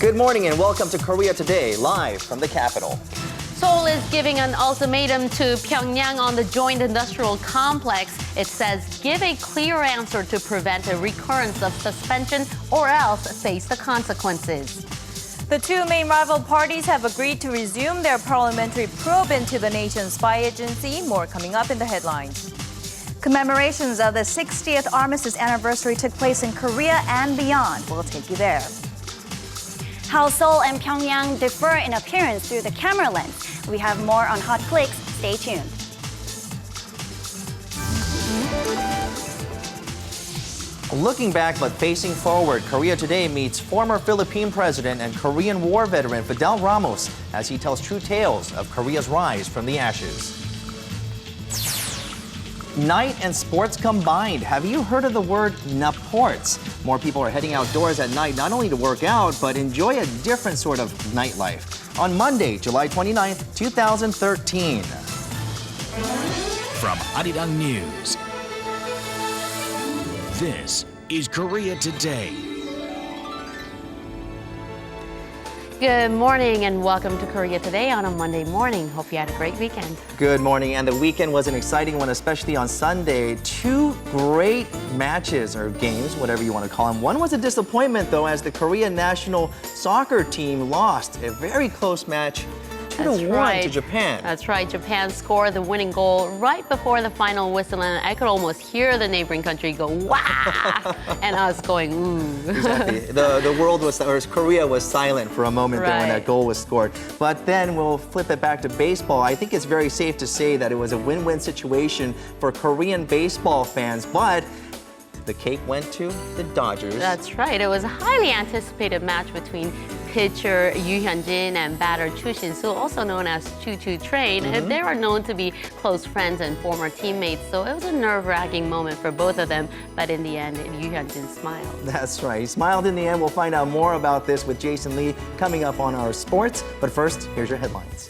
Good morning and welcome to Korea Today, live from the capital. Seoul is giving an ultimatum to Pyongyang on the joint industrial complex. It says, give a clear answer to prevent a recurrence of suspension or else face the consequences. The two main rival parties have agreed to resume their parliamentary probe into the nation's spy agency. More coming up in the headlines. Commemorations of the 60th Armistice anniversary took place in Korea and beyond. We'll take you there. How Seoul and Pyongyang differ in appearance through the camera lens. We have more on Hot Clicks. Stay tuned. Looking back but facing forward, Korea Today meets former Philippine president and Korean War veteran Fidel Ramos as he tells true tales of Korea's rise from the ashes. Night and sports combined. Have you heard of the word naports? More people are heading outdoors at night not only to work out, but enjoy a different sort of nightlife. On Monday, July 29th, 2013. From Arirang News, this is Korea Today. Good morning and welcome to Korea Today on a Monday morning. Hope you had a great weekend. Good morning, and the weekend was an exciting one, especially on Sunday. Two great matches or games, whatever you want to call them. One was a disappointment, though, as the Korean national soccer team lost a very close match 2-1 to Japan. That's right. Japan scored the winning goal right before the final whistle, and I could almost hear the neighboring country go, "Wow!" and us going, "Ooh." Exactly. The world was, or Korea was silent for a moment there when that goal was scored. But then we'll flip it back to baseball. I think it's very safe to say that it was a win-win situation for Korean baseball fans, but the cake went to the Dodgers. That's right. It was a highly anticipated match between pitcher Yoo Hyun-jin and batter Choo Shin-soo, also known as Choo Choo Train. They are known to be close friends and former teammates, so it was a nerve-wracking moment for both of them. But in the end, Yoo Hyun-jin smiled. That's right. He smiled in the end. We'll find out more about this with Jason Lee coming up on our sports. But first, here's your headlines.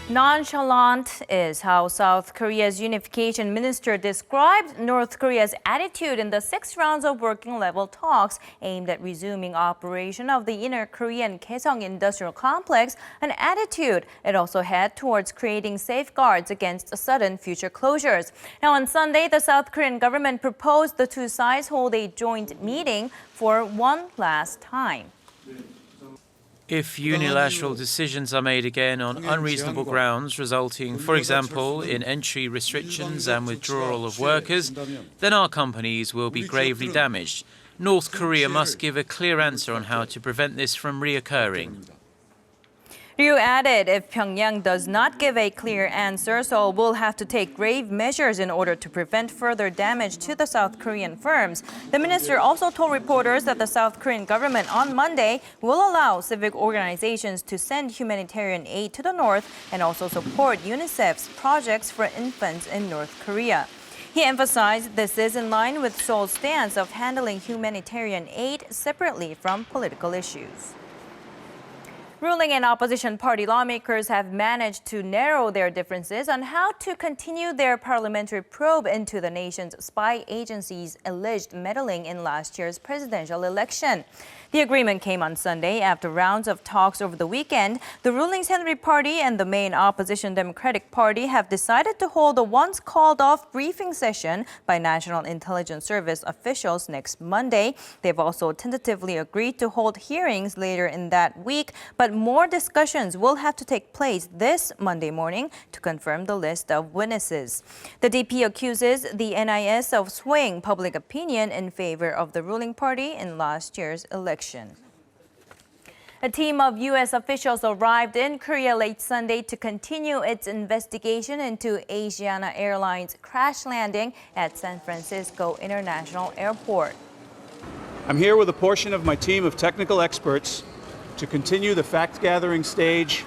Nonchalant is how South Korea's unification minister described North Korea's attitude in the 6 rounds of working-level talks aimed at resuming operation of the inner Korean Kaesong industrial complex, an attitude it also had towards creating safeguards against sudden future closures. Now, on Sunday, the South Korean government proposed the two sides hold a joint meeting for one last time. If unilateral decisions are made again on unreasonable grounds, resulting, for example, in entry restrictions and withdrawal of workers, then our companies will be gravely damaged. North Korea must give a clear answer on how to prevent this from reoccurring. Ryu added, if Pyongyang does not give a clear answer, Seoul will have to take grave measures in order to prevent further damage to the South Korean firms. The minister also told reporters that the South Korean government on Monday will allow civic organizations to send humanitarian aid to the north and also support UNICEF's projects for infants in North Korea. He emphasized this is in line with Seoul's stance of handling humanitarian aid separately from political issues. Ruling and opposition party lawmakers have managed to narrow their differences on how to continue their parliamentary probe into the nation's spy agency's alleged meddling in last year's presidential election. The agreement came on Sunday after rounds of talks over the weekend. The ruling Saenuri Party and the main opposition Democratic Party have decided to hold a once called-off briefing session by National Intelligence Service officials next Monday. They've also tentatively agreed to hold hearings later in that week, but more discussions will have to take place this Monday morning to confirm the list of witnesses. The DP accuses the NIS of swaying public opinion in favor of the ruling party in last year's election. A team of U.S. officials arrived in Korea late Sunday to continue its investigation into Asiana Airlines crash landing at San Francisco International Airport. I'm here with a portion of my team of technical experts to continue the fact-gathering stage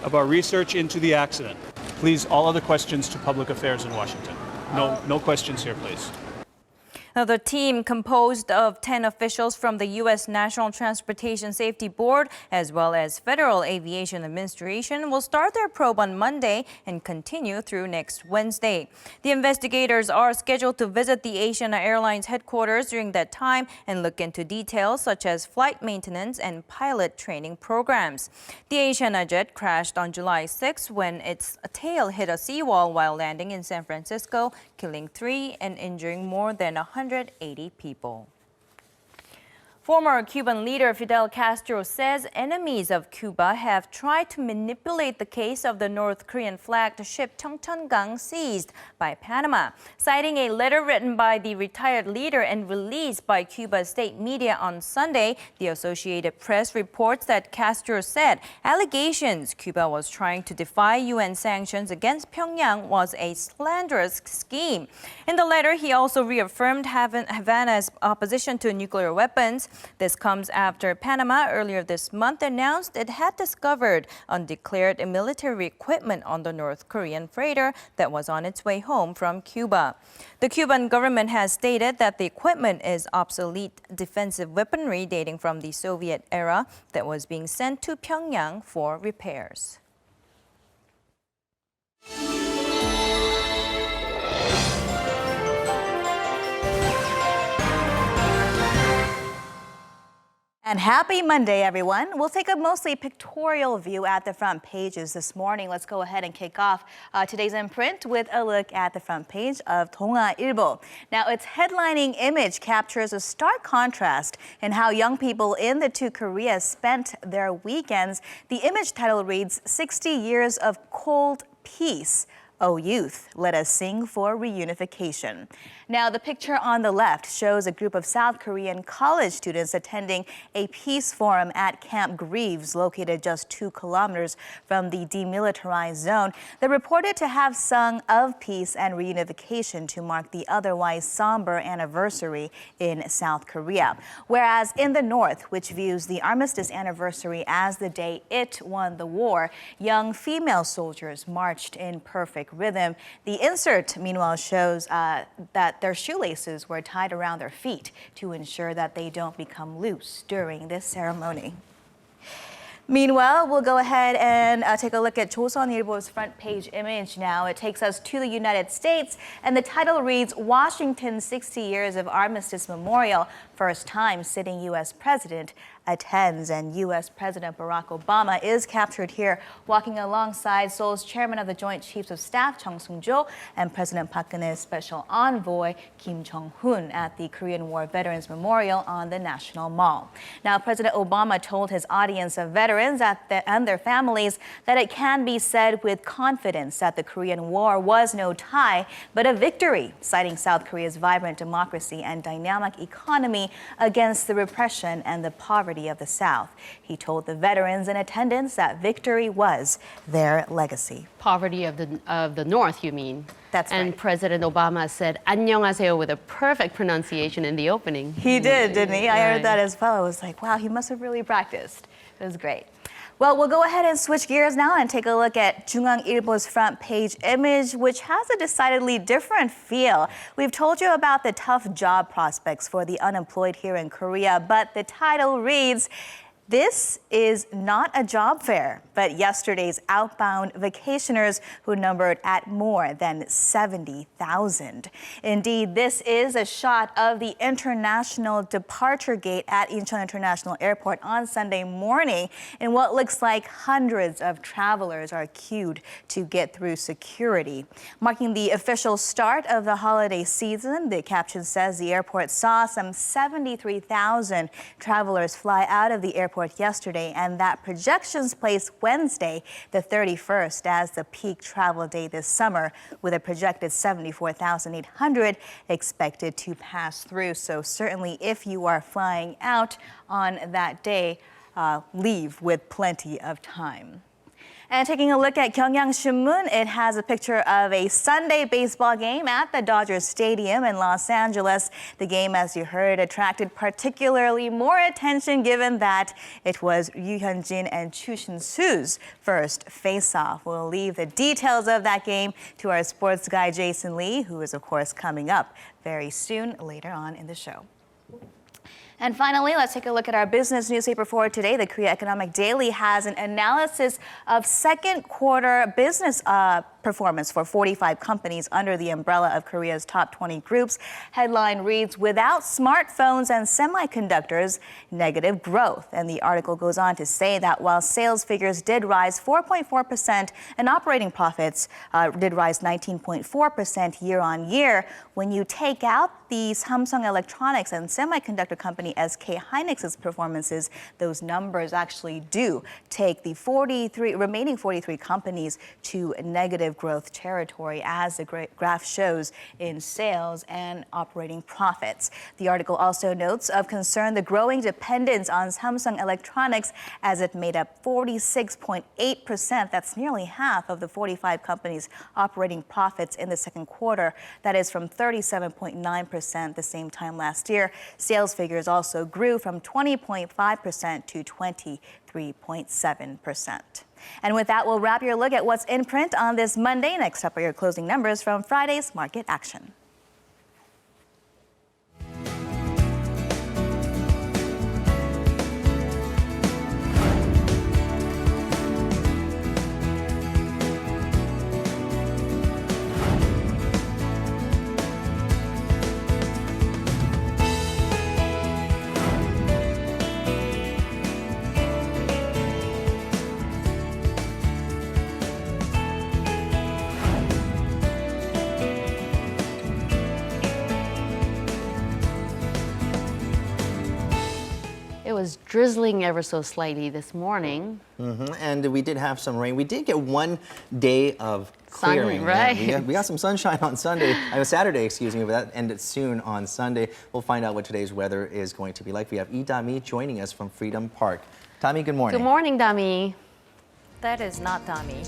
of our research into the accident. Please, all other questions to Public Affairs in Washington. No questions here, please. Now, the team, composed of 10 officials from the U.S. National Transportation Safety Board as well as Federal Aviation Administration, will start their probe on Monday and continue through next Wednesday. The investigators are scheduled to visit the Asiana Airlines headquarters during that time and look into details such as flight maintenance and pilot training programs. The Asiana jet crashed on July 6 when its tail hit a seawall while landing in San Francisco, killing 3 and injuring more than 180 people. Former Cuban leader Fidel Castro says enemies of Cuba have tried to manipulate the case of the North Korean-flagged ship Cheongcheongang seized by Panama. Citing a letter written by the retired leader and released by Cuba's state media on Sunday, the Associated Press reports that Castro said allegations Cuba was trying to defy UN sanctions against Pyongyang was a slanderous scheme. In the letter, he also reaffirmed Havana's opposition to nuclear weapons. This comes after Panama earlier this month announced it had discovered undeclared military equipment on the North Korean freighter that was on its way home from Cuba. The Cuban government has stated that the equipment is obsolete defensive weaponry dating from the Soviet era that was being sent to Pyongyang for repairs. And happy Monday, everyone. We'll take a mostly pictorial view at the front pages this morning. Let's go ahead and kick off today's imprint with a look at the front page of 동아일보. Now, its headlining image captures a stark contrast in how young people in the two Koreas spent their weekends. The image title reads, 60 Years of Cold Peace. Oh, youth, let us sing for reunification. Now, the picture on the left shows a group of South Korean college students attending a peace forum at Camp Greaves, located just 2 kilometers from the demilitarized zone. They're reported to have sung of peace and reunification to mark the otherwise somber anniversary in South Korea. Whereas in the North, which views the Armistice anniversary as the day it won the war, young female soldiers marched in perfect rhythm. The insert, meanwhile, shows that their shoelaces were tied around their feet to ensure that they don't become loose during this ceremony. Meanwhile, we'll go ahead and take a look at 조선일보's front page image now. It takes us to the United States, and the title reads, Washington's 60 Years of Armistice Memorial, first time sitting U.S. president attends. And U.S. President Barack Obama is captured here walking alongside Seoul's chairman of the Joint Chiefs of Staff, Chung Sung-jo, and President Park Geun-hye's special envoy, Kim Jang-hoon, at the Korean War Veterans Memorial on the National Mall. Now, President Obama told his audience of veterans and their families that it can be said with confidence that the Korean War was no tie, but a victory, citing South Korea's vibrant democracy and dynamic economy against the repression and the poverty of the South. He told the veterans in attendance that victory was their legacy. Poverty of the North, you mean? That's right. And President Obama said 안녕하세요 with a perfect pronunciation in the opening. He did, didn't he? I Right. heard that as well. I was like, wow, he must have really practiced. It was great. Well, we'll go ahead and switch gears now and take a look at 중앙일보's front page image, which has a decidedly different feel. We've told you about the tough job prospects for the unemployed here in Korea, but the title reads, this is not a job fair, but yesterday's outbound vacationers who numbered at more than 70,000. Indeed, this is a shot of the international departure gate at Incheon International Airport on Sunday morning, in what looks like hundreds of travelers are queued to get through security. Marking the official start of the holiday season, the caption says the airport saw some 73,000 travelers fly out of the airport yesterday, and that projections place Wednesday, the 31st, as the peak travel day this summer, with a projected 74,800 expected to pass through. So certainly, if you are flying out on that day, leave with plenty of time. And taking a look at Gyeongyang Shinmun, it has a picture of a Sunday baseball game at the Dodger Stadium in Los Angeles. The game, as you heard, attracted particularly more attention given that it was Yoo Hyun-jin and Choo Shin-soo's first face-off. We'll leave the details of that game to our sports guy Jason Lee, who is, of course, coming up very soon later on in the show. And finally, let's take a look at our business newspaper for today. The Korea Economic Daily has an analysis of second quarter business performance for 45 companies under the umbrella of Korea's top 20 groups. Headline reads, "Without smartphones and semiconductors, negative growth." And the article goes on to say that while sales figures did rise 4.4% and operating profits did rise 19.4% year on year, when you take out the Samsung Electronics and semiconductor company SK Hynix's performances, those numbers actually do take the remaining 43 companies to negative growth territory, as the graph shows in sales and operating profits. The article also notes of concern the growing dependence on Samsung Electronics, as it made up 46.8%. That's nearly half of the 45 companies' operating profits in the second quarter. That is from 37.9% the same time last year. Sales figures also grew from 20.5% to 23.7%. And with that, we'll wrap your look at what's in print on this Monday. Next up are your closing numbers from Friday's market action. It was drizzling ever so slightly this morning. And we did have some rain. We did get one day of clearing. Sun, right? Yeah, we got some sunshine on Saturday, excuse me, but that ended soon on Sunday. We'll find out what today's weather is going to be like. We have Dami joining us from Freedom Park. Dami, good morning. Good morning, Dami. That is not Tommy.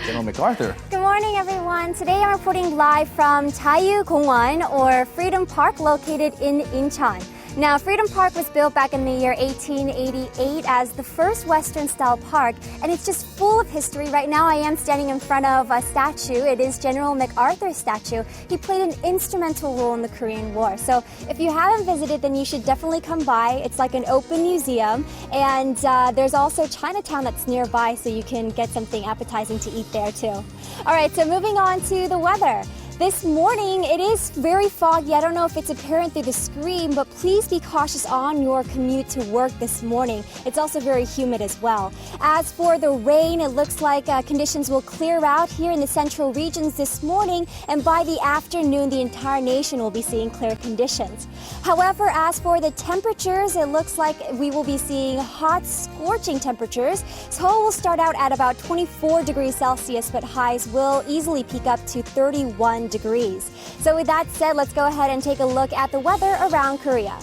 General MacArthur. Good morning, everyone. Today I'm reporting live from 자유공원, or Freedom Park, located in Incheon. Now, Freedom Park was built back in the year 1888 as the first Western-style park, and it's just full of history. Right now, I am standing in front of a statue. It is General MacArthur's statue. He played an instrumental role in the Korean War. So if you haven't visited, then you should definitely come by. It's like an open museum, and there's also Chinatown that's nearby, so you can get something appetizing to eat there, too. All right, so moving on to the weather. This morning, it is very foggy. I don't know if it's apparent through the screen, but please be cautious on your commute to work this morning. It's also very humid as well. As for the rain, it looks like conditions will clear out here in the central regions this morning, and by the afternoon, the entire nation will be seeing clear conditions. However, as for the temperatures, it looks like we will be seeing hot, scorching temperatures. Seoul will start out at about 24 degrees Celsius, but highs will easily peak up to 31 degrees. So with that said, let's go ahead and take a look at the weather around Korea.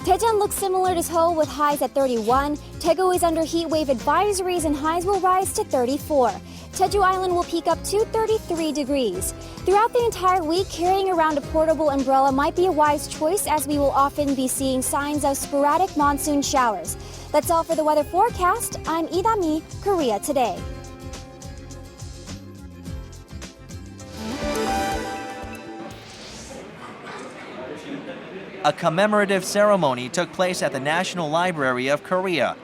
Daejeon looks similar to Seoul with highs at 31. Daegu is under heat wave advisories and highs will rise to 34. Jeju Island will peak up to 33 degrees. Throughout the entire week, carrying around a portable umbrella might be a wise choice, as we will often be seeing signs of sporadic monsoon showers. That's all for the weather forecast. I'm Idami, Korea Today. A commemorative ceremony took place at the National Library of Korea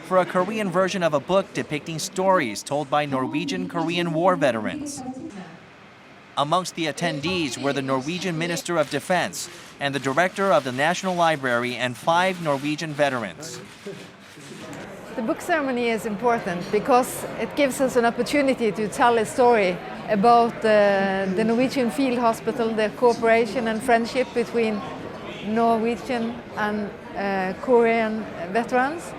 for a Korean version of a book depicting stories told by Norwegian Korean War veterans. Amongst the attendees were the Norwegian Minister of Defense and the director of the National Library and 5 Norwegian veterans. The book ceremony is important because it gives us an opportunity to tell a story about the Norwegian Field Hospital, the cooperation and friendship between Norwegian and Korean veterans.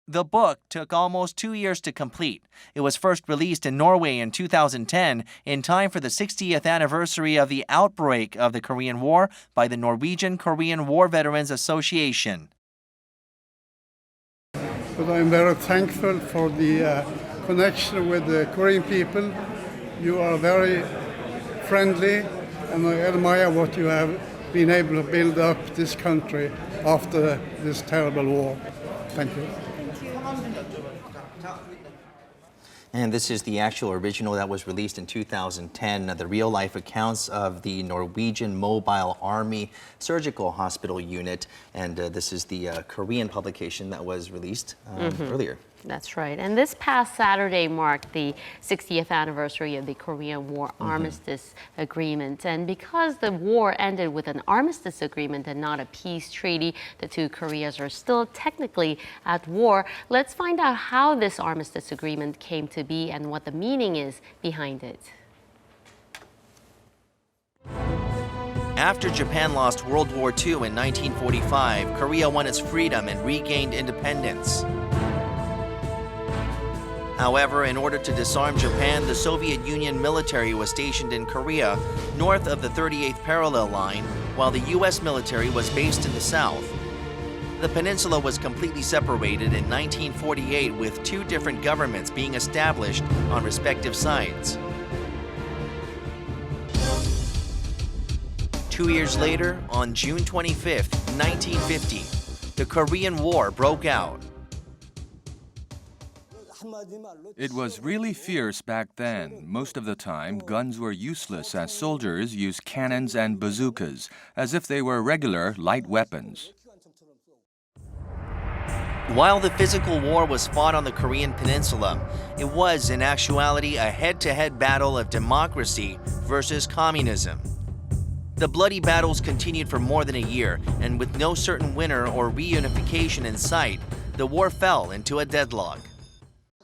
The book took almost 2 years to complete. It was first released in Norway in 2010 in time for the 60th anniversary of the outbreak of the Korean War by the Norwegian Korean War Veterans Association. but I'm very thankful for the connection with the Korean people. You are very friendly, and I admire what you have been able to build up this country after this terrible war. Thank you. And this is the actual original that was released in 2010, the real-life accounts of the Norwegian Mobile Army Surgical Hospital Unit. And this is the Korean publication that was released earlier. That's right. And this past Saturday marked the 60th anniversary of the Korean War Armistice Agreement. And because the war ended with an armistice agreement and not a peace treaty, the two Koreas are still technically at war. Let's find out how this armistice agreement came to be and what the meaning is behind it. After Japan lost World War II in 1945, Korea won its freedom and regained independence. However, in order to disarm Japan, the Soviet Union military was stationed in Korea, north of the 38th parallel line, while the U.S. military was based in the south. The peninsula was completely separated in 1948, with two different governments being established on respective sides. 2 years later, on June 25, 1950, the Korean War broke out. It was really fierce back then. Most of the time, guns were useless as soldiers used cannons and bazookas, as if they were regular light weapons. While the physical war was fought on the Korean peninsula, it was in actuality a head-to-head battle of democracy versus communism. The bloody battles continued for more than a year, and with no certain winner or reunification in sight, the war fell into a deadlock.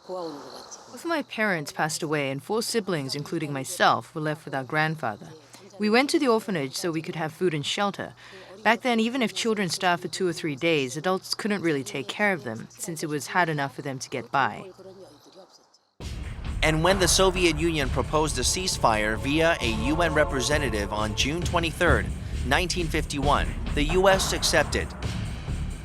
Both my parents passed away, and 4 siblings, including myself, were left with our grandfather. We went to the orphanage so we could have food and shelter. Back then, even if children starved for 2 or 3 days, adults couldn't really take care of them, since it was hard enough for them to get by. And when the Soviet Union proposed a ceasefire via a UN representative on June 23, 1951, the U.S. accepted.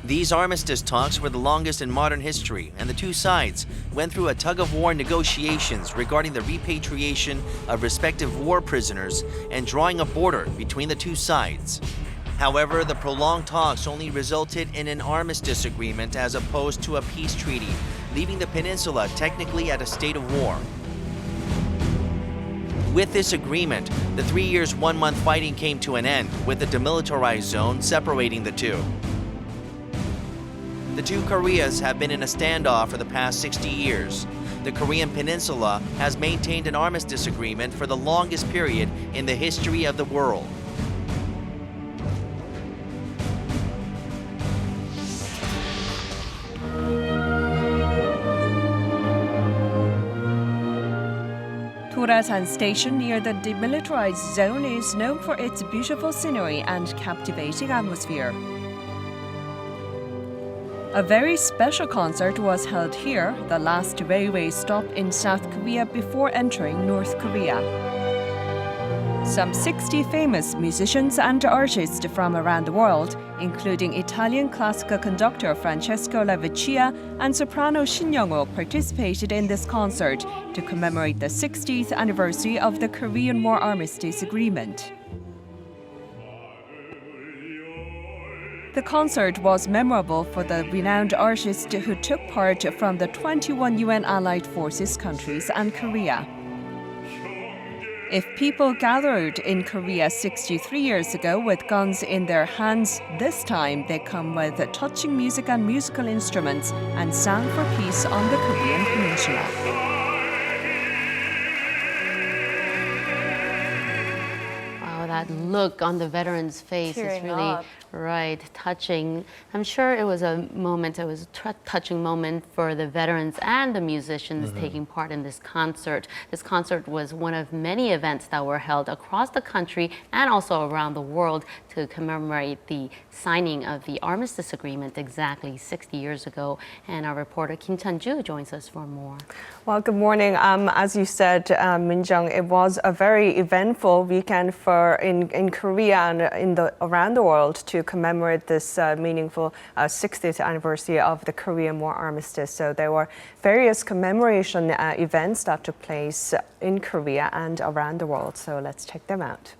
These armistice talks were the longest in modern history, and the two sides went through a tug-of-war negotiations regarding the repatriation of respective war prisoners and drawing a border between the two sides. However, the prolonged talks only resulted in an armistice agreement as opposed to a peace treaty, leaving the peninsula technically at a state of war. With this agreement, the 3 years, 1 month fighting came to an end, with the demilitarized zone separating the two. The two Koreas have been in a standoff for the past 60 years. The Korean peninsula has maintained an armistice agreement for the longest period in the history of the world. Torasan Station near the demilitarized zone is known for its beautiful scenery and captivating atmosphere. A very special concert was held here, the last railway stop in South Korea before entering North Korea. Some 60 famous musicians and artists from around the world, including Italian classical conductor Francesco Laviccia and soprano Shin Young-ho, participated in this concert to commemorate the 60th anniversary of the Korean War Armistice Agreement. The concert was memorable for the renowned artists who took part from the 21 UN Allied Forces countries and Korea. If people gathered in Korea 63 years ago with guns in their hands, this time they come with touching music and musical instruments and sang for peace on the Korean peninsula. That look on the veteran's face is really right, touching. I'm sure it was a moment, it was a touching moment for the veterans and the musicians taking part in this concert. This concert was one of many events that were held across the country and also around the world to commemorate the signing of the Armistice Agreement exactly 60 years ago. And our reporter Kim Chan-ju joins us for more. Well, good morning. As you said, Min Jung, it was a very eventful weekend in Korea and around the world to commemorate this meaningful 60th anniversary of the Korean War Armistice. So there were various commemoration events that took place in Korea and around the world. So let's check them out.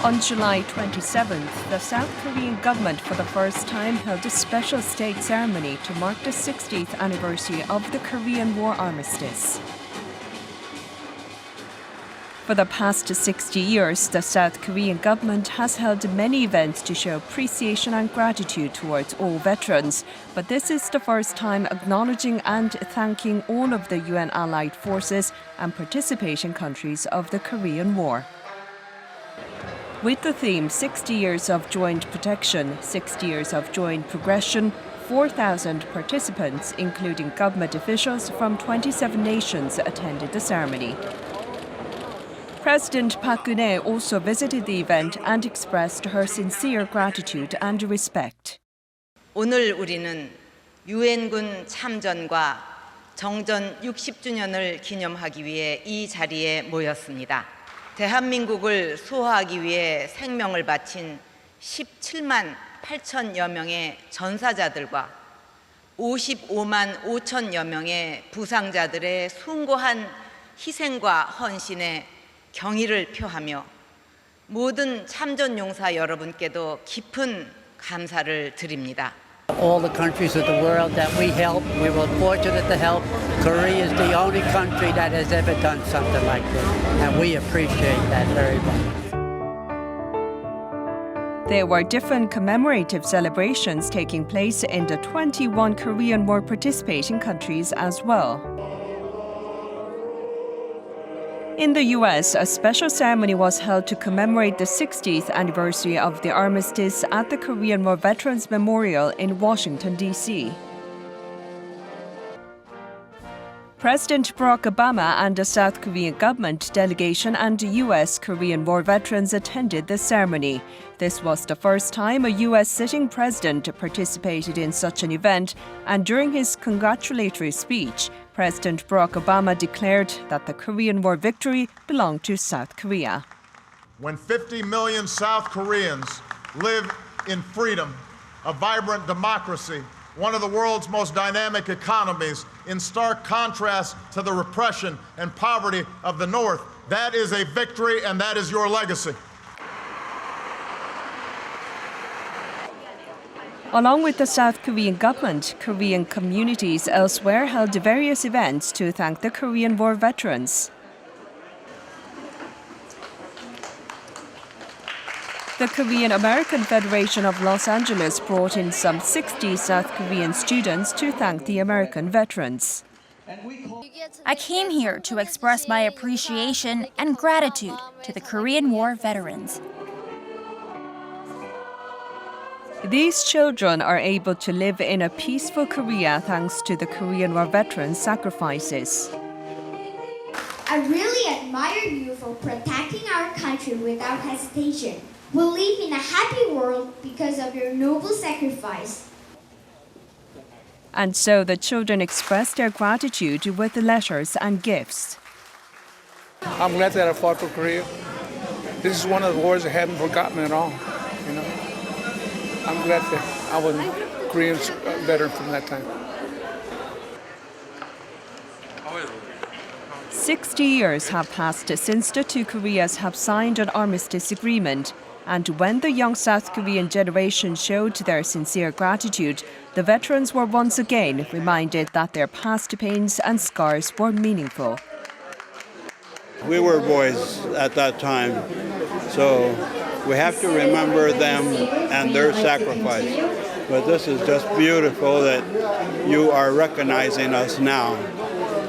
On July 27th, the South Korean government for the first time held a special state ceremony to mark the 60th anniversary of the Korean War Armistice. For the past 60 years, the South Korean government has held many events to show appreciation and gratitude towards all veterans, but this is the first time acknowledging and thanking all of the UN allied forces and participation countries of the Korean War. With the theme 60 Years of Joint Protection, 60 Years of Joint Progression, 4,000 participants, including government officials from 27 nations, attended the ceremony. President Park Geun-hye also visited the event and expressed her sincere gratitude and respect. 오늘 우리는 유엔군 참전과 정전 60주년을 기념하기 위해 이 자리에 모였습니다. 대한민국을 수호하기 위해 생명을 바친 17만 8천여 명의 전사자들과 55만 5천여 명의 부상자들의 숭고한 희생과 헌신에 경의를 표하며 모든 참전용사 여러분께도 깊은 감사를 드립니다. All the countries of the world that we help, we were fortunate to help. Korea is the only country that has ever done something like this, and we appreciate that very much. There were different commemorative celebrations taking place in the 21 Korean War participating countries as well. In the U.S., a special ceremony was held to commemorate the 60th anniversary of the armistice at the Korean War Veterans Memorial in Washington, D.C. President Barack Obama and the South Korean government delegation and U.S. Korean War veterans attended the ceremony. This was the first time a U.S. sitting president participated in such an event, and during his congratulatory speech, President Barack Obama declared that the Korean War victory belonged to South Korea. When 50 million South Koreans live in freedom, a vibrant democracy, one of the world's most dynamic economies, in stark contrast to the repression and poverty of the North, that is a victory and that is your legacy. Along with the South Korean government, Korean communities elsewhere held various events to thank the Korean War veterans. The Korean American Federation of Los Angeles brought in some 60 South Korean students to thank the American veterans. I came here to express my appreciation and gratitude to the Korean War veterans. These children are able to live in a peaceful Korea thanks to the Korean War veterans' sacrifices. I really admire you for protecting our country without hesitation. We live in a happy world because of your noble sacrifice. And so the children expressed their gratitude with letters and gifts. I'm glad that I fought for Korea. This is one of the wars I haven't forgotten at all, you know. I'm glad that I was a Korean veteran from that time. 60 years have passed since the two Koreas have signed an armistice agreement. And when the young South Korean generation showed their sincere gratitude, the veterans were once again reminded that their past pains and scars were meaningful. We were boys at that time, so we have to remember them and their sacrifice. But this is just beautiful that you are recognizing us now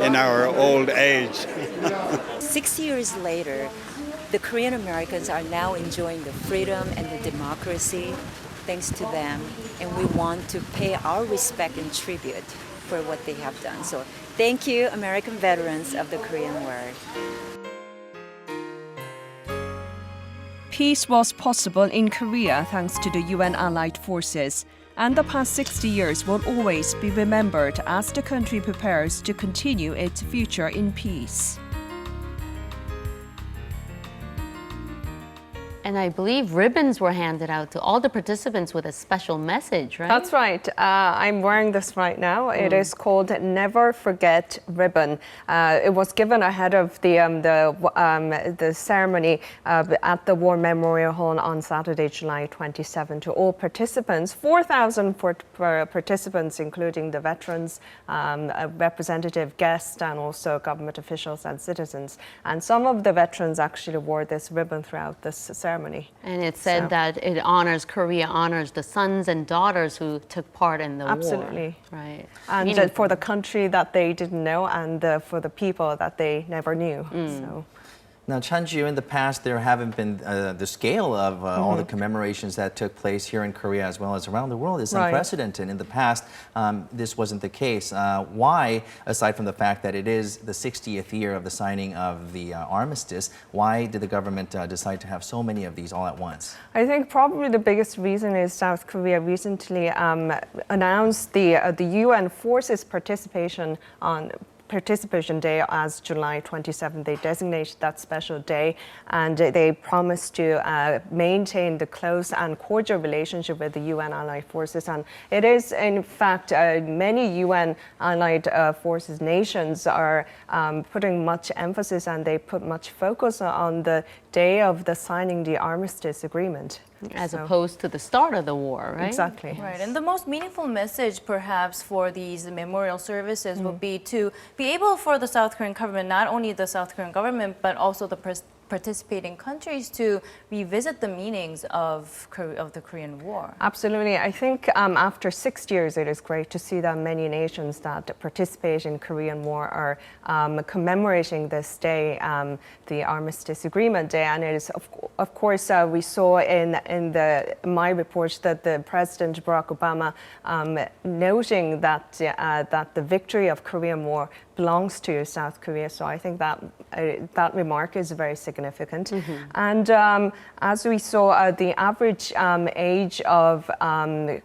in our old age. 60 years later, the Korean Americans are now enjoying the freedom and the democracy thanks to them, and we want to pay our respect and tribute for what they have done. So thank you, American veterans of the Korean War. Peace was possible in Korea thanks to the UN allied forces, and the past 60 years will always be remembered as the country prepares to continue its future in peace. And I believe ribbons were handed out to all the participants with a special message, right? That's right. I'm wearing this right now. It is called Never Forget ribbon. It was given ahead of the ceremony at the War Memorial Hall on Saturday, July 27, to all participants. 4,000 participants, including the veterans, representative guests, and also government officials and citizens. And some of the veterans actually wore this ribbon throughout this ceremony. And it said that Korea honors the sons and daughters who took part in the war. Absolutely. Right. And for the country that they didn't know, and for the people that they never knew. So. Now, Chunju, in the past, there haven't been the scale of all the commemorations that took place here in Korea as well as around the world. It's unprecedented. In the past, this wasn't the case. Why, aside from the fact that it is the 60th year of the signing of the armistice, why did the government decide to have so many of these all at once? I think probably the biggest reason is South Korea recently announced the UN forces participation Day as July 27th. They designated that special day, and they promised to maintain the close and cordial relationship with the UN allied forces. And it is, in fact, many UN allied forces nations are putting much emphasis, and they put much focus on the day of the signing the Armistice Agreement. As opposed to the start of the war, right? Exactly. Right, and the most meaningful message perhaps for these memorial services would be to be able for the South Korean government, not only the South Korean government, but also the participating countries to revisit the meanings of the Korean War. Absolutely. I think after 6 years, it is great to see that many nations that participate in Korean War are commemorating this day, the Armistice Agreement Day. And it is, of course, we saw in my report that the President Barack Obama noting that the victory of Korean War belongs to South Korea. So I think that that remark is very significant. And as we saw, the average age of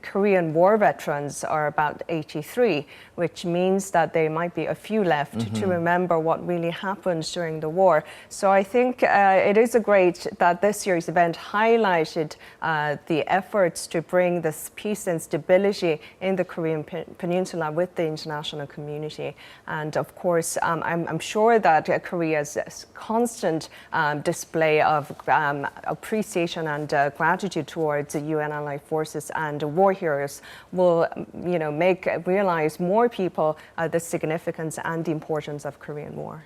Korean War veterans are about 83, which means that there might be a few left to remember what really happened during the war. So I think it is great that this year's event highlighted the efforts to bring this peace and stability in the Korean Peninsula with the international community. And of course, I'm sure that Korea's constant display of appreciation and gratitude towards the UN allied forces and war heroes will, realize more people the significance and the importance of Korean War.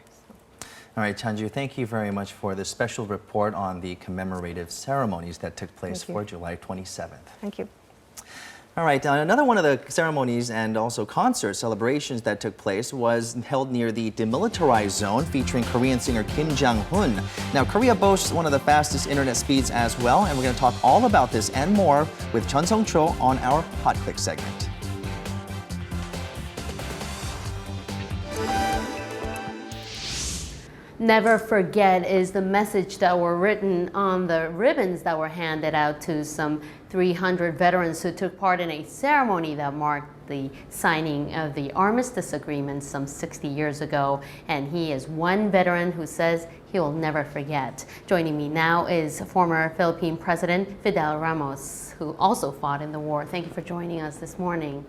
All right, Chanju, thank you very much for this special report on the commemorative ceremonies that took place for July 27th. Thank you. All right, another one of the ceremonies and also concert celebrations that took place was held near the demilitarized zone, featuring Korean singer Kim Jang-hoon. Now, Korea boasts one of the fastest internet speeds as well, and we're going to talk all about this and more with Chun Sung-cho on our Hot Click segment. Never forget is the message that were written on the ribbons that were handed out to some 300 veterans who took part in a ceremony that marked the signing of the Armistice Agreement some 60 years ago. And he is one veteran who says he will never forget. Joining me now is former Philippine President Fidel Ramos, who also fought in the war. Thank you for joining us this morning.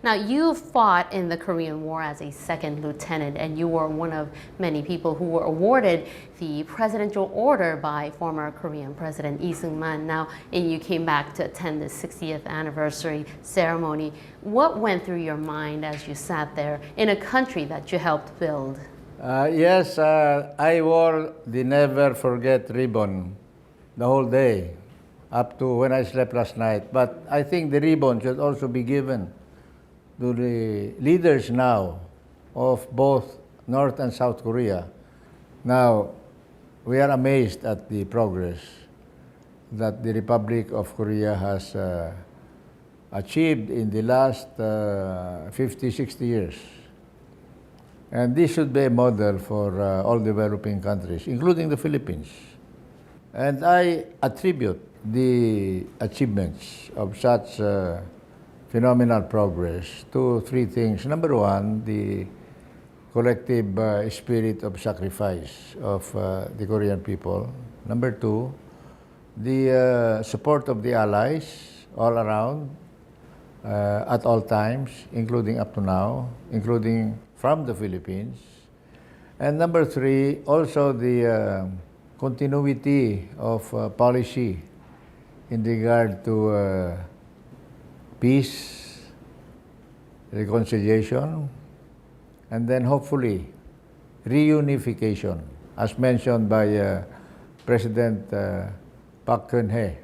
Now, you fought in the Korean War as a second lieutenant, and you were one of many people who were awarded the Presidential Order by former Korean President Lee Seung-man. Now, and you came back to attend the 60th anniversary ceremony. What went through your mind as you sat there in a country that you helped build? Yes, I wore the Never Forget ribbon the whole day, up to when I slept last night. But I think the ribbon should also be given to the leaders now of both North and South Korea. Now, we are amazed at the progress that the Republic of Korea has achieved in the last 50, 60 years. And this should be a model for all developing countries, including the Philippines. And I attribute the achievements of such phenomenal progress to three things. Number one, the collective spirit of sacrifice of the Korean people. Number two, the support of the allies all around at all times, including up to now, including from the Philippines. And number three, also the continuity of policy in regard to peace, reconciliation, and then hopefully reunification, as mentioned by President Park Geun-hye.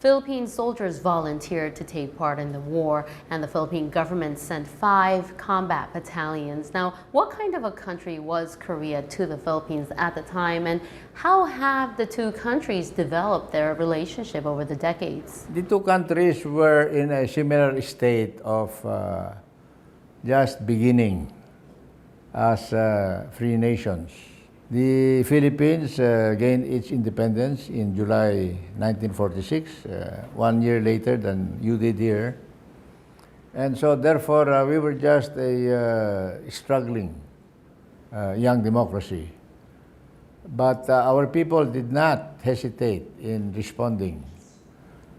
Philippine soldiers volunteered to take part in the war, and the Philippine government sent 5 combat battalions. Now, what kind of a country was Korea to the Philippines at the time, and how have the two countries developed their relationship over the decades? The two countries were in a similar state of just beginning as free nations. The Philippines gained its independence in July 1946, 1 year later than you did here. And so therefore we were just a struggling young democracy. But our people did not hesitate in responding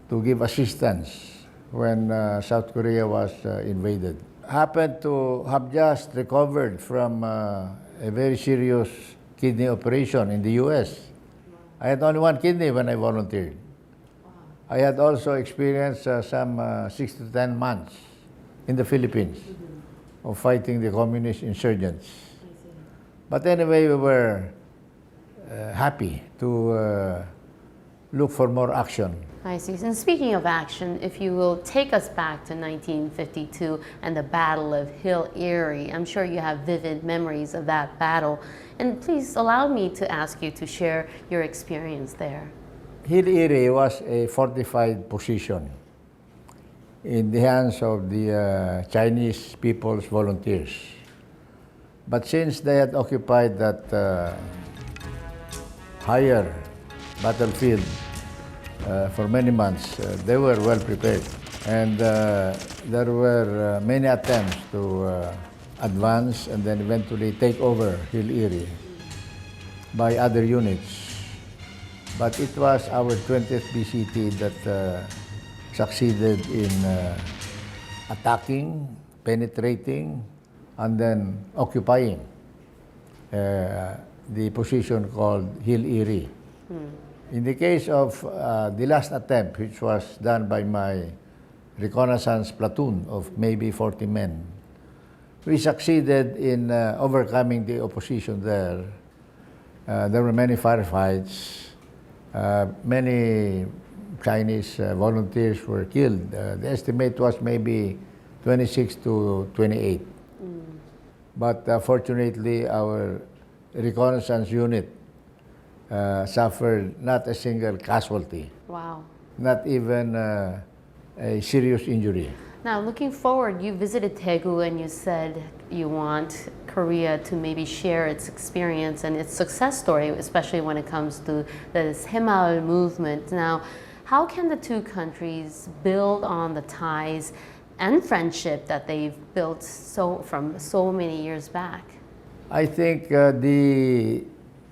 to give assistance when South Korea was invaded. Happened to have just recovered from a very serious kidney operation in the U.S. I had only 1 kidney when I volunteered. I had also experienced some 6 to 10 months in the Philippines of fighting the communist insurgents. But anyway, we were happy to look for more action. I see. And speaking of action, if you will take us back to 1952 and the Battle of Hill Erie, I'm sure you have vivid memories of that battle. And please allow me to ask you to share your experience there. Hill Erie was a fortified position in the hands of the Chinese People's Volunteers. But since they had occupied that higher battlefield for many months, they were well prepared. And there were many attempts to advance and then eventually take over Hill Erie by other units. But it was our 20th BCT that succeeded in attacking, penetrating, and then occupying the position called Hill Erie. In the case of the last attempt, which was done by my reconnaissance platoon of maybe 40 men, we succeeded in overcoming the opposition there. There were many firefights. Many Chinese volunteers were killed. The estimate was maybe 26 to 28. But fortunately, our reconnaissance unit suffered not a single casualty. Wow. Not even a serious injury. Now, looking forward, you visited Daegu and you said you want Korea to maybe share its experience and its success story, especially when it comes to the Hemaul movement. Now, how can the two countries build on the ties and friendship that they've built from so many years back? I think the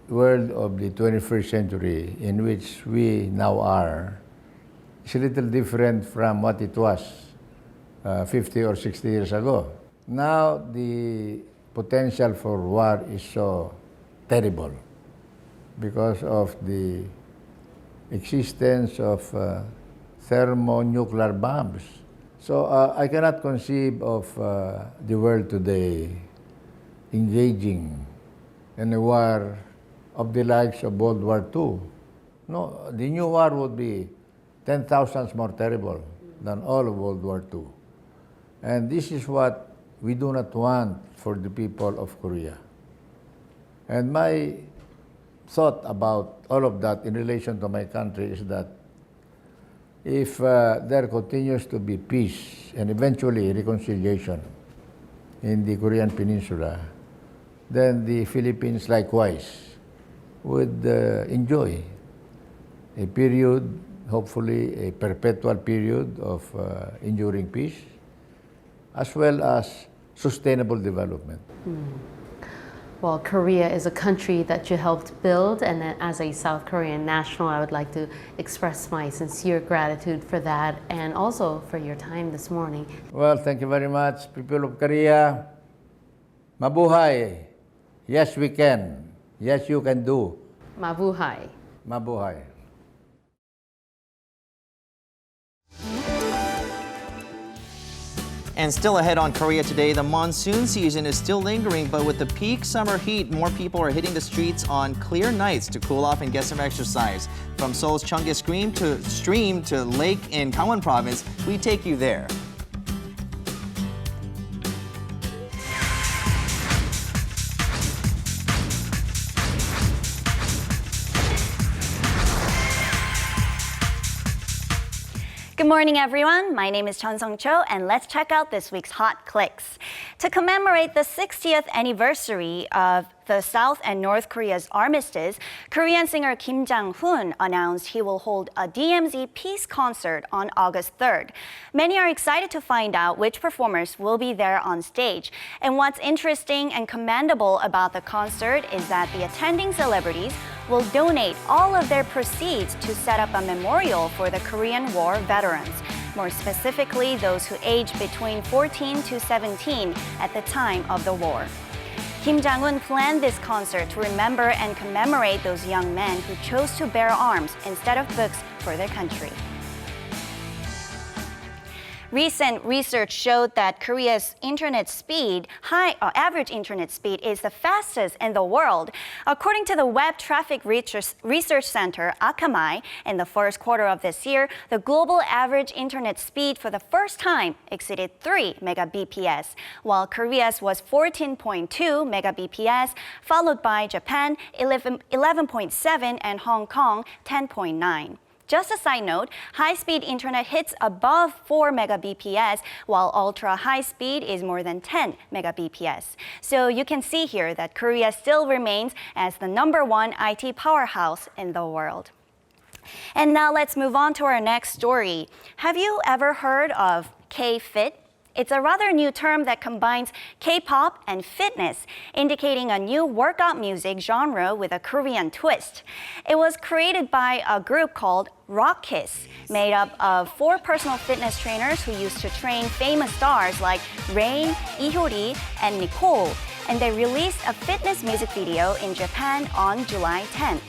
world of the 21st century in which we now are is a little different from what it was 50 or 60 years ago. Now the potential for war is so terrible because of the existence of thermonuclear bombs. So I cannot conceive of the world today engaging in a war of the likes of World War II. No, the new war would be 10,000 more terrible than all of World War II. And this is what we do not want for the people of Korea. And my thought about all of that in relation to my country is that if there continues to be peace and eventually reconciliation in the Korean Peninsula, then the Philippines likewise would enjoy a period, hopefully a perpetual period of enduring peace, as well as sustainable development. well, Korea is a country that you helped build, and then as a South Korean national, I would like to express my sincere gratitude for that and also for your time this morning. Well, thank you very much, people of Korea. Mabuhay. Yes, we can. Yes, you can do. Mabuhay. Mabuhay. And still ahead on Korea today, the monsoon season is still lingering, but with the peak summer heat, more people are hitting the streets on clear nights to cool off and get some exercise. From Seoul's Cheonggye stream to lake in Gangwon province, we take you there. Good morning, everyone. My name is Chun Sung-cho, and let's check out this week's hot clicks. To commemorate the 60th anniversary of the South and North Korea's armistice, Korean singer Kim Jang-hoon announced he will hold a DMZ peace concert on August 3rd. Many are excited to find out which performers will be there on stage. And what's interesting and commendable about the concert is that the attending celebrities will donate all of their proceeds to set up a memorial for the Korean War veterans, more specifically those who aged between 14 to 17 at the time of the war. Kim Jang-hoon planned this concert to remember and commemorate those young men who chose to bear arms instead of books for their country. Recent research showed that Korea's internet speed, average internet speed, is the fastest in the world. According to the Web Traffic Research Center, Akamai, in the first quarter of this year, the global average internet speed for the first time exceeded 3 megabps, while Korea's was 14.2 megabps, followed by Japan 11.7 and Hong Kong 10.9. Just a side note, high-speed internet hits above 4 megabps, while ultra-high speed is more than 10 megabps. So you can see here that Korea still remains as the #1 IT powerhouse in the world. And now let's move on to our next story. Have you ever heard of K-Fit? It's a rather new term that combines K-pop and fitness, indicating a new workout music genre with a Korean twist. It was created by a group called Rockkiss, made up of 4 personal fitness trainers who used to train famous stars like Rain, Lee, and Nicole, and they released a fitness music video in Japan on July 10th.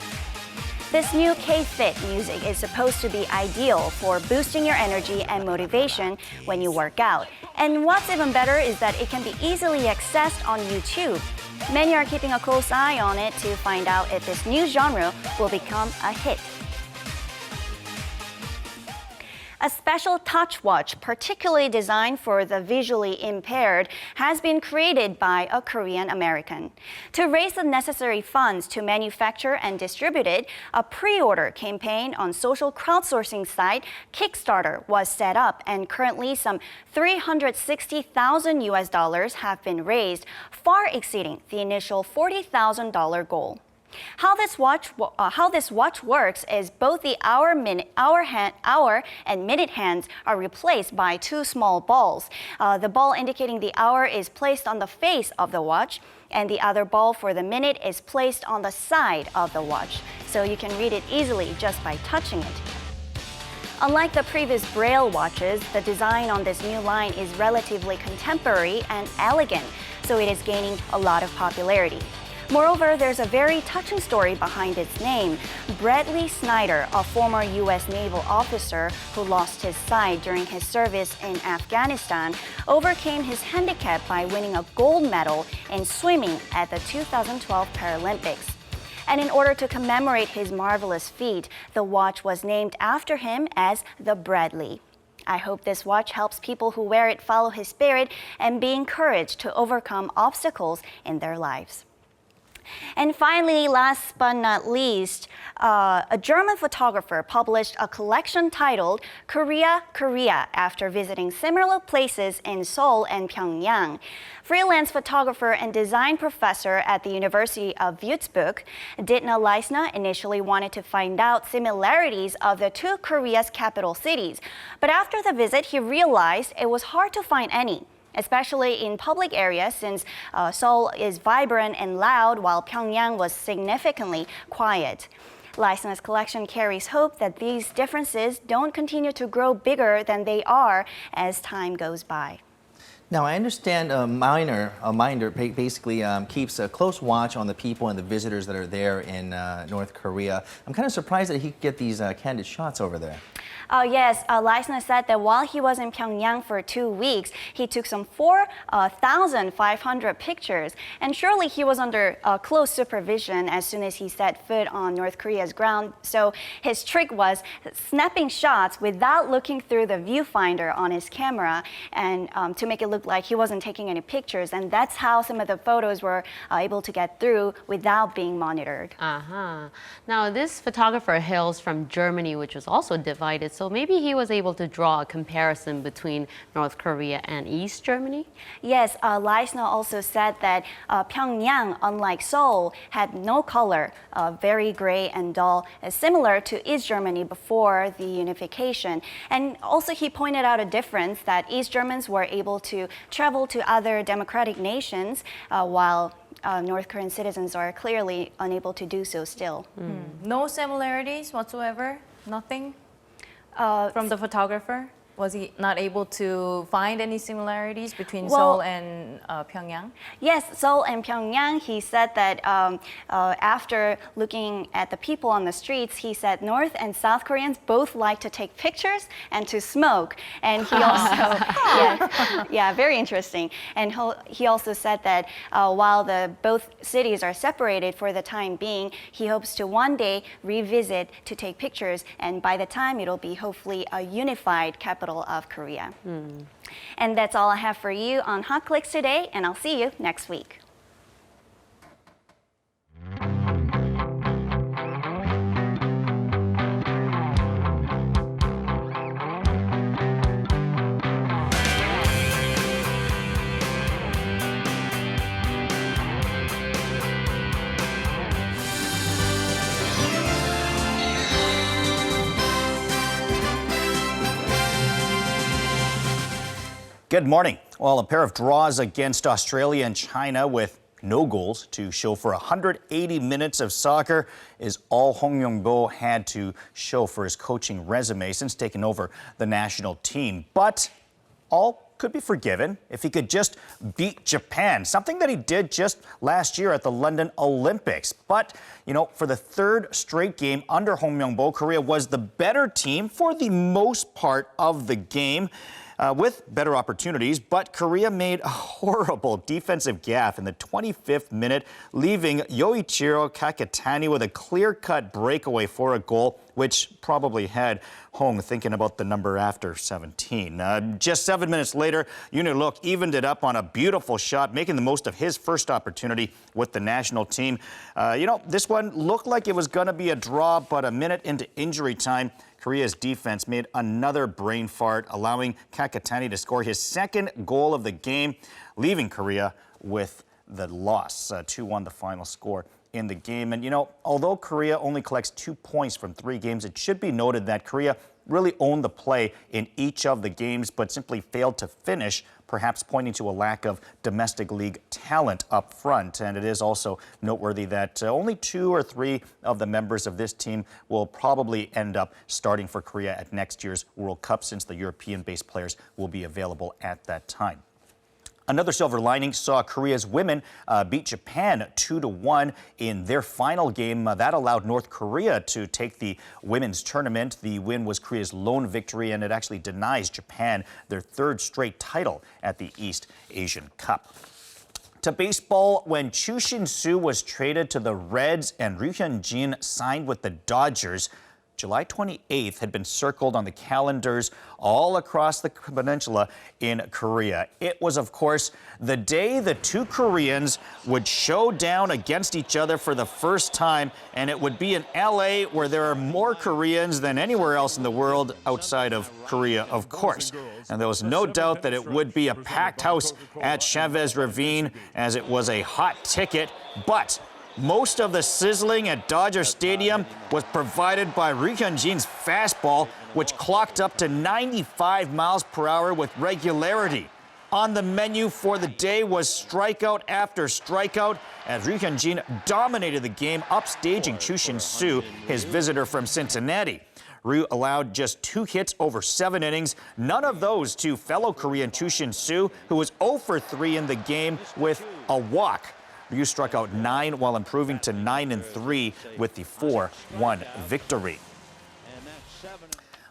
This new K-Fit music is supposed to be ideal for boosting your energy and motivation when you work out. And what's even better is that it can be easily accessed on YouTube. Many are keeping a close eye on it to find out if this new genre will become a hit. A special touch watch, particularly designed for the visually impaired, has been created by a Korean American. To raise the necessary funds to manufacture and distribute it, a pre-order campaign on social crowdsourcing site Kickstarter was set up, and currently some $360,000 have been raised, far exceeding the initial $40,000 goal. How this watch works is both the hour and minute hands are replaced by 2 small balls. The ball indicating the hour is placed on the face of the watch, and the other ball for the minute is placed on the side of the watch, so you can read it easily just by touching it. Unlike the previous Braille watches, the design on this new line is relatively contemporary and elegant, so it is gaining a lot of popularity. Moreover, there's a very touching story behind its name. Bradley Snyder, a former U.S. naval officer who lost his sight during his service in Afghanistan, overcame his handicap by winning a gold medal in swimming at the 2012 Paralympics. And in order to commemorate his marvelous feat, the watch was named after him as the Bradley. I hope this watch helps people who wear it follow his spirit and be encouraged to overcome obstacles in their lives. And finally, last but not least, a German photographer published a collection titled Korea, Korea after visiting similar places in Seoul and Pyongyang. Freelance photographer and design professor at the University of Würzburg, Ditna Leisner initially wanted to find out similarities of the 2 Korea's capital cities. But after the visit, he realized it was hard to find any. especially in public areas, since Seoul is vibrant and loud while Pyongyang was significantly quiet. Licena's collection carries hope that these differences don't continue to grow bigger than they are as time goes by. Now, I understand a minder basically keeps a close watch on the people and the visitors that are there in North Korea. I'm kind of surprised that he could get these candid shots over there. Yes, Leisner said that while he was in Pyongyang for 2 weeks, he took some 4,500 pictures. And surely he was under close supervision as soon as he set foot on North Korea's ground. So his trick was snapping shots without looking through the viewfinder on his camera and to make it look like he wasn't taking any pictures. And that's how some of the photos were able to get through without being monitored. Now, this photographer hails from Germany, which was also divided. So maybe he was able to draw a comparison between North Korea and East Germany? Yes, Leisner also said that Pyongyang, unlike Seoul, had no color, very gray and dull, similar to East Germany before the unification. And also he pointed out a difference that East Germans were able to travel to other democratic nations while North Korean citizens are clearly unable to do so still. No similarities whatsoever? Nothing? From the photographer? Was he not able to find any similarities between Seoul and Pyongyang? Yes, Seoul and Pyongyang. He said that after looking at the people on the streets, he said North and South Koreans both like to take pictures and to smoke. And he also, very interesting. And he also said that while both cities are separated for the time being, he hopes to one day revisit to take pictures. And by the time it'll be hopefully a unified capital of Korea. And that's all I have for you on Hot Clicks today, and I'll see you next week. Good morning. Well, a pair of draws against Australia and China with no goals to show for 180 minutes of soccer is all Hong Yong-bo had to show for his coaching resume since taking over the national team. But all could be forgiven if he could just beat Japan, something that he did just last year at the London Olympics. But, you know, for the third straight game under Hong Yong-bo, Korea was the better team for the most part of the game. With better opportunities, but Korea made a horrible defensive gaffe in the 25th minute, leaving Yoichiro Kakatani with a clear-cut breakaway for a goal, which probably had Hong thinking about the number after 17. Just 7 minutes later, Yoon-il-look evened it up on a beautiful shot, making the most of his first opportunity with the national team. This one looked like it was going to be a draw, but a minute into injury time, Korea's defense made another brain fart, allowing Kakatani to score his second goal of the game, leaving Korea with the loss. 2-1 the final score in the game. And, although Korea only collects 2 points from 3 games, it should be noted that Korea really owned the play in each of the games, but simply failed to finish, perhaps pointing to a lack of domestic league talent up front. And it is also noteworthy that only 2 or 3 of the members of this team will probably end up starting for Korea at next year's World Cup, since the European-based players will be available at that time. Another silver lining saw Korea's women beat Japan 2-1 in their final game. That allowed North Korea to take the women's tournament. The win was Korea's lone victory, and it actually denies Japan their third straight title at the East Asian Cup. To baseball, when Choo Shin-soo was traded to the Reds and Ryu Hyun-jin signed with the Dodgers, July 28th had been circled on the calendars all across the peninsula in Korea. It was, of course, the day the two Koreans would show down against each other for the first time, and it would be in LA, where there are more Koreans than anywhere else in the world outside of Korea, of course. And there was no doubt that it would be a packed house at Chavez Ravine, as it was a hot ticket, but most of the sizzling at Dodger Stadium was provided by Ryu Hyun-jin's fastball, which clocked up to 95 miles per hour with regularity. On the menu for the day was strikeout after strikeout as Ryu Hyun-jin dominated the game, upstaging Chu Shin-soo, his visitor from Cincinnati. Ryu allowed just 2 hits over 7 innings, none of those to fellow Korean Chu Shin-soo, who was 0 for 3 in the game with a walk. Ryu struck out 9 while improving to 9-3 with the 4-1 victory.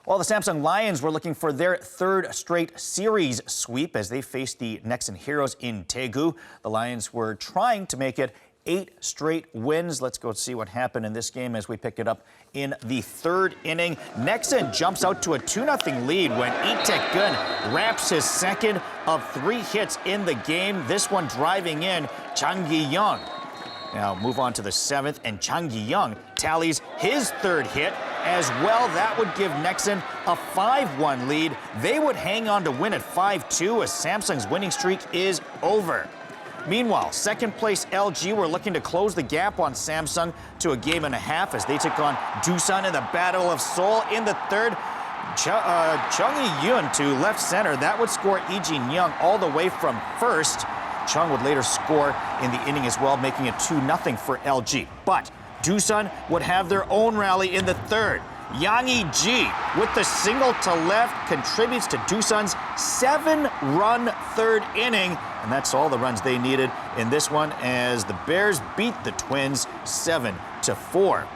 Well, the Samsung Lions were looking for their 3rd straight series sweep as they faced the Nexen Heroes in Daegu. The Lions were trying to make it 8 straight wins. Let's go see what happened in this game as we pick it up in the 3rd inning. Nexen jumps out to a 2-0 lead when Lee Taek-gun wraps his 2nd of 3 hits in the game, this one driving in Chang Gi-young. Now move on to the 7th, and Chang Gi-young tallies his 3rd hit as well. That would give Nexen a 5-1 lead. They would hang on to win at 5-2 as Samsung's winning streak is over. Meanwhile, 2nd place LG were looking to close the gap on Samsung to a 1.5 games as they took on Doosan in the Battle of Seoul in the 3rd. Chung Hee-yoon to left center. That would score Lee Jin-young all the way from 1st. Chung would later score in the inning as well, making it 2-0 for LG. But Doosan would have their own rally in the 3rd. Yang Yi-ji with the single to left contributes to Doosan's 7-run 3rd inning. And that's all the runs they needed in this one as the Bears beat the Twins 7-4.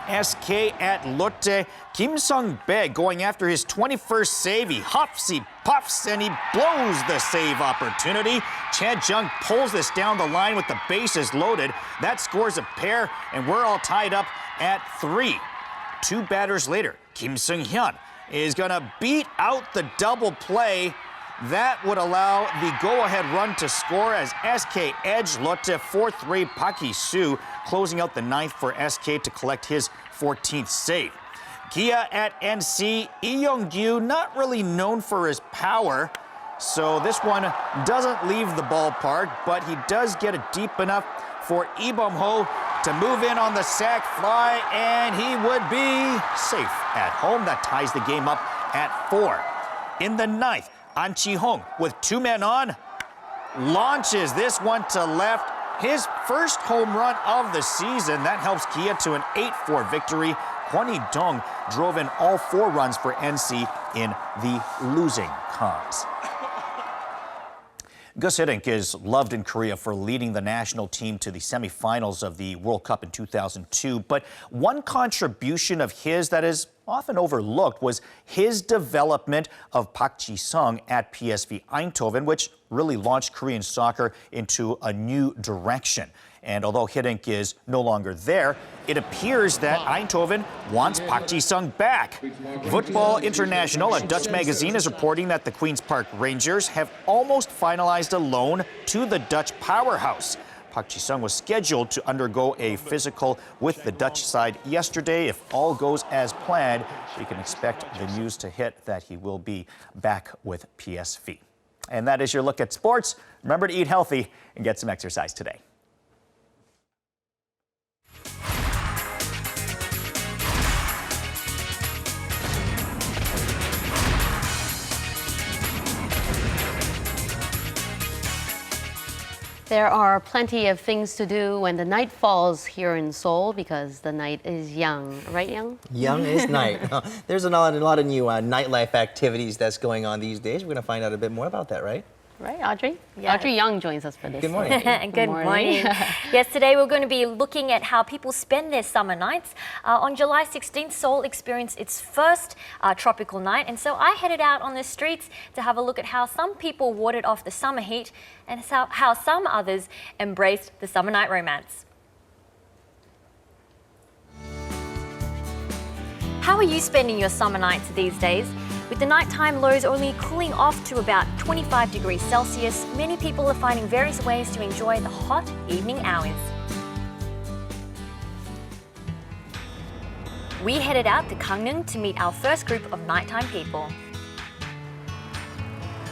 SK at Lotte. Kim Sung-bae going after his 21st save. He huffs, he puffs, and he blows the save opportunity. Chad Jung pulls this down the line with the bases loaded. That scores a pair, and we're all tied up at 3. 2 batters later, Kim Sung-hyun is going to beat out the double play. That would allow the go-ahead run to score as SK edged Lotte 4-3. Park Hee-soo closing out the 9th for SK to collect his 14th save. Gia at NC, Lee Young-gyu not really known for his power, so this one doesn't leave the ballpark, but he does get it deep enough for Lee Bum-ho to move in on the sac fly, and he would be safe at home. That ties the game up at 4. In the 9th, An Chi-hong with 2 men on launches this one to left. His first home run of the season. That helps Kia to an 8-4 victory. Kwon Hee-dong drove in all 4 runs for NC in the losing cause. Gus Hiddink is loved in Korea for leading the national team to the semifinals of the World Cup in 2002. But one contribution of his that is often overlooked was his development of Park Ji-sung at PSV Eindhoven, which really launched Korean soccer into a new direction. And although Hiddink is no longer there, it appears that Eindhoven wants Park Ji-sung back. Football International, a Dutch magazine, is reporting that the Queen's Park Rangers have almost finalized a loan to the Dutch powerhouse. Park Ji-sung was scheduled to undergo a physical with the Dutch side yesterday. If all goes as planned, we can expect the news to hit that he will be back with PSV. And that is your look at sports. Remember to eat healthy and get some exercise today. There are plenty of things to do when the night falls here in Seoul because the night is young. Right, Young? Young is night. There's a lot of new nightlife activities that's going on these days. We're going to find out a bit more about that, right? Right, Audrey? Yes. Audrey Young joins us for this. Good morning. Good morning. Yes, today we're going to be looking at how people spend their summer nights. On July 16th, Seoul experienced its first tropical night, and so I headed out on the streets to have a look at how some people warded off the summer heat and how some others embraced the summer night romance. How are you spending your summer nights these days? With the nighttime lows only cooling off to about 25 degrees Celsius, many people are finding various ways to enjoy the hot evening hours. We headed out to Gangneung to meet our first group of nighttime people.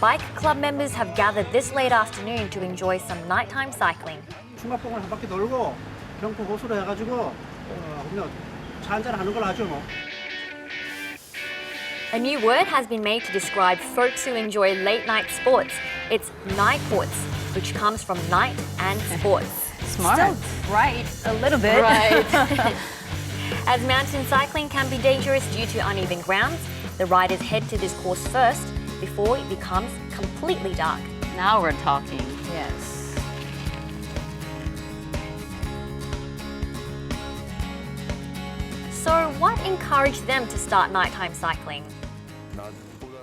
Bike club members have gathered this late afternoon to enjoy some nighttime cycling. 중간봉을 한 바퀴 돌고 경포 호수로 해가지고 그냥 차 한잔 하는 걸 하죠 뭐. A new word has been made to describe folks who enjoy late-night sports. It's nightports, which comes from night and sports. Smart. Still right, a little bit. Right. As mountain cycling can be dangerous due to uneven grounds, the riders head to this course first before it becomes completely dark. Now we're talking. Yes. So what encouraged them to start nighttime cycling?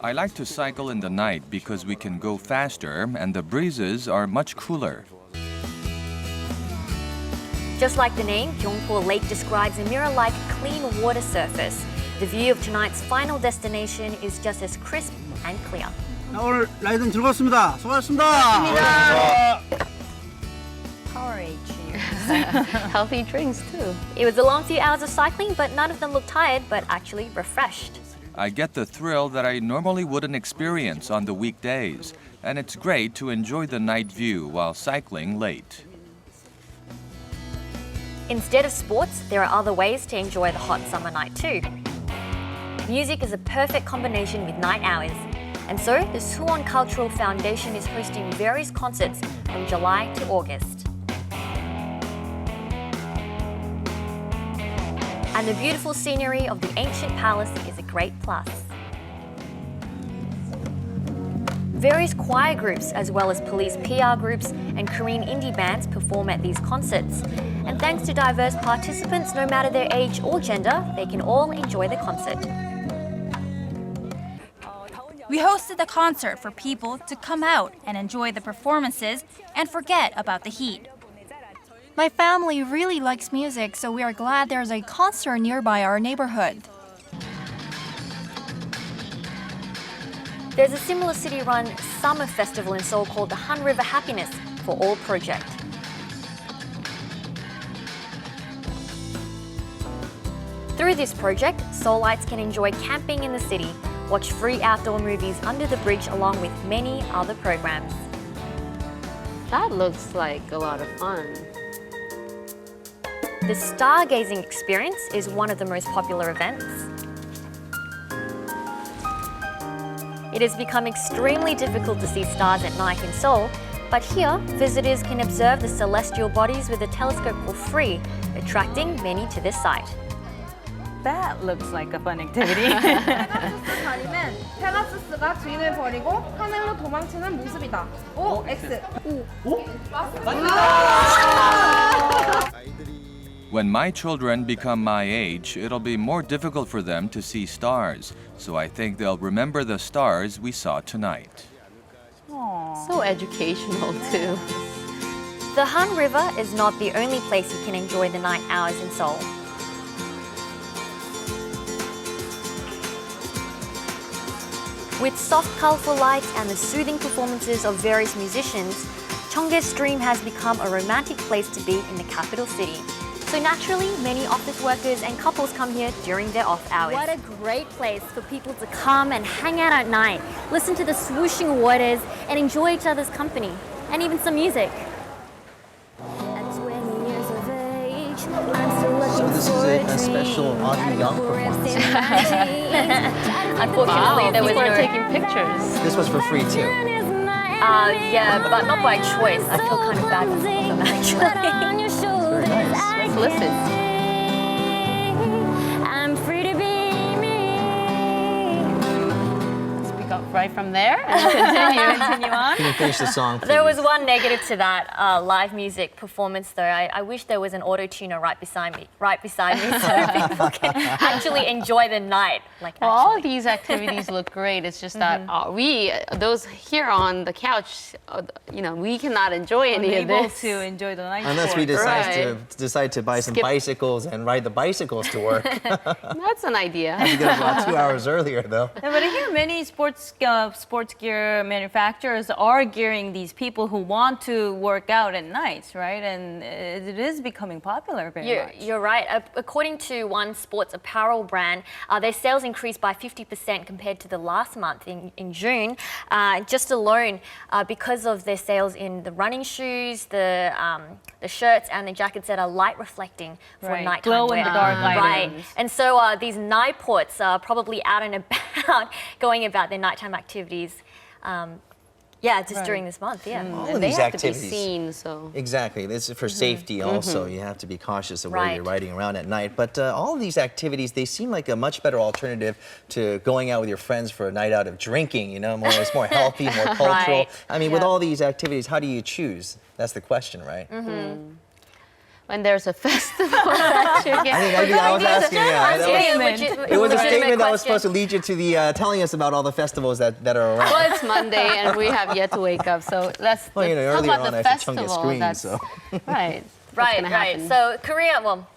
I like to cycle in the night because we can go faster and the breezes are much cooler. Just like the name, Gyeongpo Lake describes a mirror-like clean water surface. The view of tonight's final destination is just as crisp and clear. 오늘 라이딩 즐거웠습니다. 수고하셨습니다. Powerade cheers. Healthy drinks too. It was a long few hours of cycling, but none of them looked tired, but actually refreshed. I get the thrill that I normally wouldn't experience on the weekdays, and it's great to enjoy the night view while cycling late. Instead of sports, there are other ways to enjoy the hot summer night too. Music is a perfect combination with night hours. And so, the Suwon Cultural Foundation is hosting various concerts from July to August. And the beautiful scenery of the ancient palace is a great plus. Various choir groups, as well as police PR groups and Korean indie bands perform at these concerts. And thanks to diverse participants, no matter their age or gender, they can all enjoy the concert. We hosted a concert for people to come out and enjoy the performances and forget about the heat. My family really likes music, so we are glad there's a concert nearby our neighborhood. There's a similar city-run summer festival in Seoul called the Han River Happiness for All project. Through this project, Seoulites can enjoy camping in the city, watch free outdoor movies under the bridge along with many other programs. That looks like a lot of fun. The stargazing experience is one of the most popular events. It has become extremely difficult to see stars at night in Seoul, but here, visitors can observe the celestial bodies with a telescope for free, attracting many to this site. That looks like a fun activity. 다니는 페가수스가 주인을 버리고 하늘로 도망치는 모습이다. O, X. 오? When my children become my age, it'll be more difficult for them to see stars, so I think they'll remember the stars we saw tonight. So educational too. The Han River is not the only place you can enjoy the night hours in Seoul. With soft, colorful lights and the soothing performances of various musicians, Cheonggye Stream has become a romantic place to be in the capital city. So naturally, many office workers and couples come here during their off hours. What a great place for people to come and hang out at night, listen to the swooshing waters, and enjoy each other's company, and even some music. So this is a special Arirang performance. Unfortunately, there was people no... are taking pictures. This was for free too. Yeah, but not by choice. I feel kind of bad for them, actually. Very nice. Let's listen. I'm free to be me. Speak up right from there and continue on. Can you finish the song, please? There was one negative to that live music performance, though. I wish there was an auto-tuner right beside me, so people can actually enjoy the night. Well, all of these activities look great. It's just that those here on the couch, we cannot enjoy any of Unable this. to enjoy the night Unless we decide to buy some bicycles and ride the bicycles to work. That's an idea. You get about 2 hours earlier, though. Yeah, but here many sports sports gear manufacturers are gearing these people who want to work out at night, right? And it is becoming popular very much. You're right. According to one sports apparel brand, their sales increased by 50% compared to the last month in June, just alone because of their sales in the running shoes, the shirts and the jackets that are light reflecting for nighttime glow wear. in the dark items. Right. And so these night ports are probably out and about going about their nighttime activities. Just during this month, All and of they these have activities. to be seen, so. Exactly. This is for safety also. You have to be cautious of where you're riding around at night. But all of these activities, they seem like a much better alternative to going out with your friends for a night out of drinking, you know, it's more healthy, more cultural. I mean, with all these activities, how do you choose? That's the question, right? When there's a festival that you get. I was asking, it was a statement that was supposed to to lead you to the telling us about all the festivals that are around. Well, it's Monday and we have yet to wake up, so let's talk about the festival. Right. So Korea, well,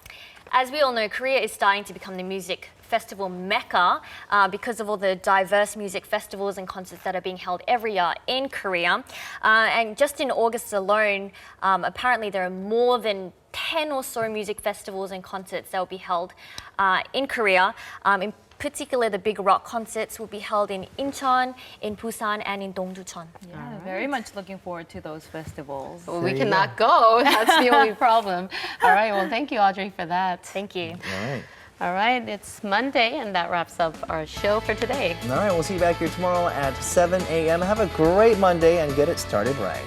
as we all know, Korea is starting to become the music festival mecca because of all the diverse music festivals and concerts that are being held every year in Korea. And just in August alone, apparently there are more than 10 or so music festivals and concerts that will be held in Korea. In particular, the big rock concerts will be held in Incheon, in Busan, and in Dongjucheon. Yeah, very much looking forward to those festivals. Well, we cannot go. That's the only problem. All right. Well, thank you, Audrey, for that. Thank you. All right. All right. It's Monday, and that wraps up our show for today. All right. We'll see you back here tomorrow at 7 a.m. Have a great Monday and get it started right.